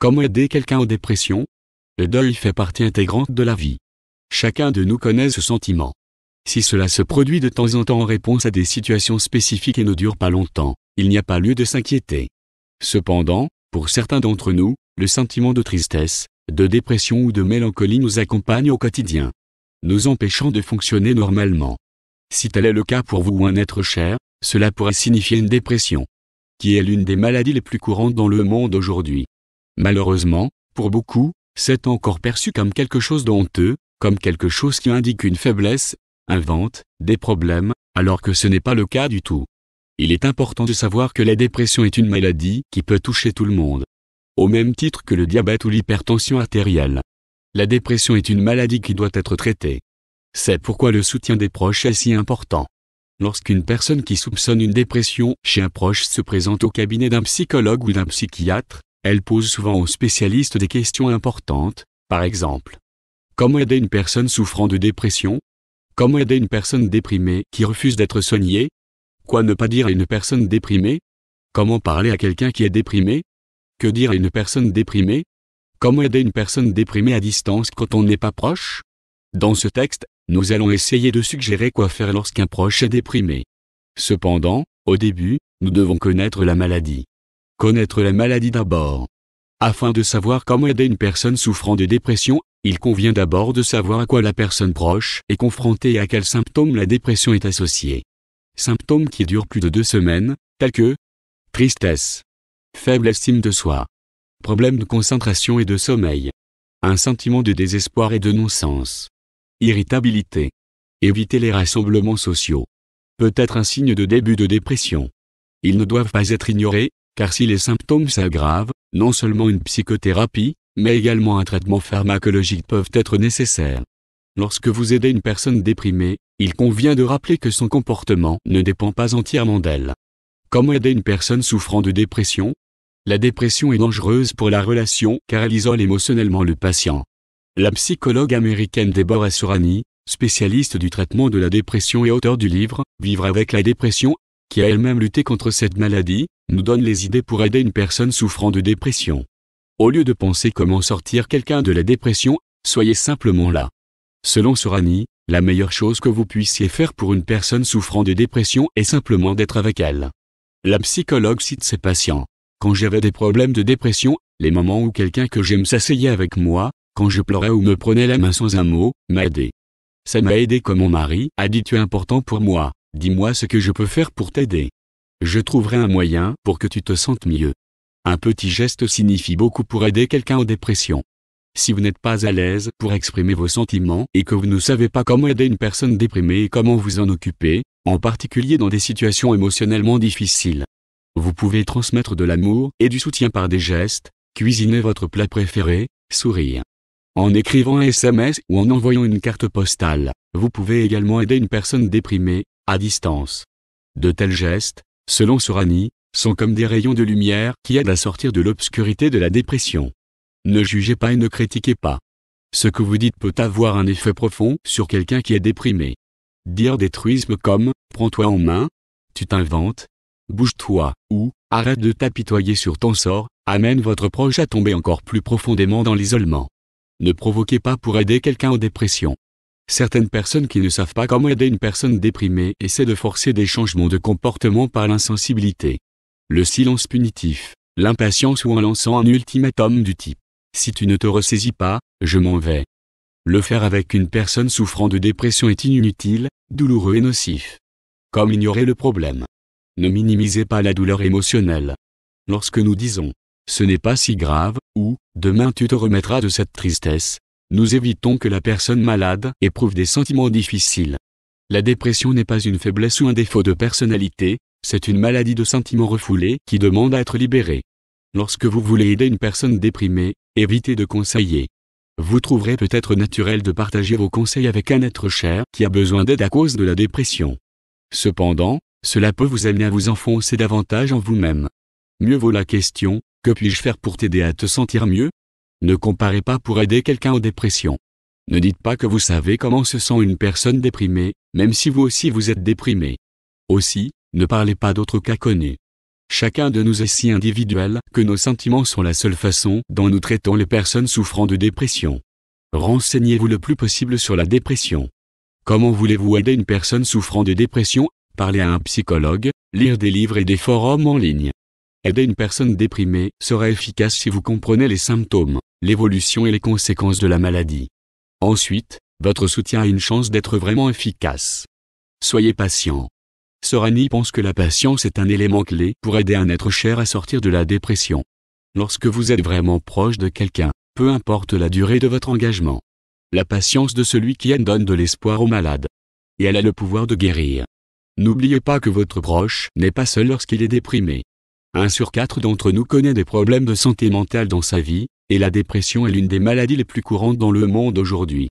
Comment aider quelqu'un en dépression? Le deuil fait partie intégrante de la vie. Chacun de nous connaît ce sentiment. Si cela se produit de temps en temps en réponse à des situations spécifiques et ne dure pas longtemps, il n'y a pas lieu de s'inquiéter. Cependant, pour certains d'entre nous, le sentiment de tristesse, de dépression ou de mélancolie nous accompagne au quotidien, nous empêchant de fonctionner normalement. Si tel est le cas pour vous ou un être cher, cela pourrait signifier une dépression, qui est l'une des maladies les plus courantes dans le monde aujourd'hui. Malheureusement, pour beaucoup, c'est encore perçu comme quelque chose de honteux, comme quelque chose qui indique une faiblesse, invente des problèmes, alors que ce n'est pas le cas du tout. Il est important de savoir que la dépression est une maladie qui peut toucher tout le monde. Au même titre que le diabète ou l'hypertension artérielle. La dépression est une maladie qui doit être traitée. C'est pourquoi le soutien des proches est si important. Lorsqu'une personne qui soupçonne une dépression chez un proche se présente au cabinet d'un psychologue ou d'un psychiatre, elle pose souvent aux spécialistes des questions importantes, par exemple. Comment aider une personne souffrant de dépression? Comment aider une personne déprimée qui refuse d'être soignée? Quoi ne pas dire à une personne déprimée? Comment parler à quelqu'un qui est déprimé? Que dire à une personne déprimée? Comment aider une personne déprimée à distance quand on n'est pas proche? Dans ce texte, nous allons essayer de suggérer quoi faire lorsqu'un proche est déprimé. Cependant, au début, nous devons connaître la maladie. Connaître la maladie d'abord. Afin de savoir comment aider une personne souffrant de dépression, il convient d'abord de savoir à quoi la personne proche est confrontée et à quels symptômes la dépression est associée. Symptômes qui durent plus de 2 semaines, tels que tristesse, faible estime de soi, problèmes de concentration et de sommeil, un sentiment de désespoir et de non-sens, irritabilité, éviter les rassemblements sociaux, peut être un signe de début de dépression. Ils ne doivent pas être ignorés, car si les symptômes s'aggravent, non seulement une psychothérapie, mais également un traitement pharmacologique peuvent être nécessaires. Lorsque vous aidez une personne déprimée, il convient de rappeler que son comportement ne dépend pas entièrement d'elle. Comment aider une personne souffrant de dépression? La dépression est dangereuse pour la relation car elle isole émotionnellement le patient. La psychologue américaine Deborah Sorani, spécialiste du traitement de la dépression et auteure du livre « Vivre avec la dépression », qui a elle-même lutté contre cette maladie, nous donne les idées pour aider une personne souffrant de dépression. Au lieu de penser comment sortir quelqu'un de la dépression, soyez simplement là. Selon Sorani, la meilleure chose que vous puissiez faire pour une personne souffrant de dépression est simplement d'être avec elle. La psychologue cite ses patients. Quand j'avais des problèmes de dépression, les moments où quelqu'un que j'aime s'asseyait avec moi, quand je pleurais ou me prenait la main sans un mot, m'a aidé. Ça m'a aidé comme mon mari a dit tu es important pour moi, dis-moi ce que je peux faire pour t'aider. Je trouverai un moyen pour que tu te sentes mieux. Un petit geste signifie beaucoup pour aider quelqu'un en dépression. Si vous n'êtes pas à l'aise pour exprimer vos sentiments et que vous ne savez pas comment aider une personne déprimée et comment vous en occuper, en particulier dans des situations émotionnellement difficiles, vous pouvez transmettre de l'amour et du soutien par des gestes, cuisiner votre plat préféré, sourire. En écrivant un SMS ou en envoyant une carte postale, vous pouvez également aider une personne déprimée, à distance. De tels gestes, selon Sorani, sont comme des rayons de lumière qui aident à sortir de l'obscurité de la dépression. Ne jugez pas et ne critiquez pas. Ce que vous dites peut avoir un effet profond sur quelqu'un qui est déprimé. Dire des truismes comme « prends-toi en main »,« tu t'inventes »,« bouge-toi » ou « arrête de t'apitoyer sur ton sort » amène votre proche à tomber encore plus profondément dans l'isolement. Ne provoquez pas pour aider quelqu'un en dépression. Certaines personnes qui ne savent pas comment aider une personne déprimée essaient de forcer des changements de comportement par l'insensibilité, le silence punitif, l'impatience ou en lançant un ultimatum du type « si tu ne te ressaisis pas, je m'en vais ». Le faire avec une personne souffrant de dépression est inutile, douloureux et nocif. Comme ignorer le problème. Ne minimisez pas la douleur émotionnelle. Lorsque nous disons « ce n'est pas si grave » ou « demain tu te remettras de cette tristesse », nous évitons que la personne malade éprouve des sentiments difficiles. La dépression n'est pas une faiblesse ou un défaut de personnalité, c'est une maladie de sentiments refoulés qui demande à être libérée. Lorsque vous voulez aider une personne déprimée, évitez de conseiller. Vous trouverez peut-être naturel de partager vos conseils avec un être cher qui a besoin d'aide à cause de la dépression. Cependant, cela peut vous amener à vous enfoncer davantage en vous-même. Mieux vaut la question « que puis-je faire pour t'aider à te sentir mieux ?» Ne comparez pas pour aider quelqu'un en dépression. Ne dites pas que vous savez comment se sent une personne déprimée, même si vous aussi vous êtes déprimé. Aussi, ne parlez pas d'autres cas connus. Chacun de nous est si individuel que nos sentiments sont la seule façon dont nous traitons les personnes souffrant de dépression. Renseignez-vous le plus possible sur la dépression. Comment voulez-vous aider une personne souffrant de dépression? Parler à un psychologue, lire des livres et des forums en ligne. Aider une personne déprimée sera efficace si vous comprenez les symptômes, l'évolution et les conséquences de la maladie. Ensuite, votre soutien a une chance d'être vraiment efficace. Soyez patient. Sorani pense que la patience est un élément clé pour aider un être cher à sortir de la dépression. Lorsque vous êtes vraiment proche de quelqu'un, peu importe la durée de votre engagement, la patience de celui qui aime donne de l'espoir aux malades. Et elle a le pouvoir de guérir. N'oubliez pas que votre proche n'est pas seul lorsqu'il est déprimé. 1 sur 4 d'entre nous connaît des problèmes de santé mentale dans sa vie, et la dépression est l'une des maladies les plus courantes dans le monde aujourd'hui.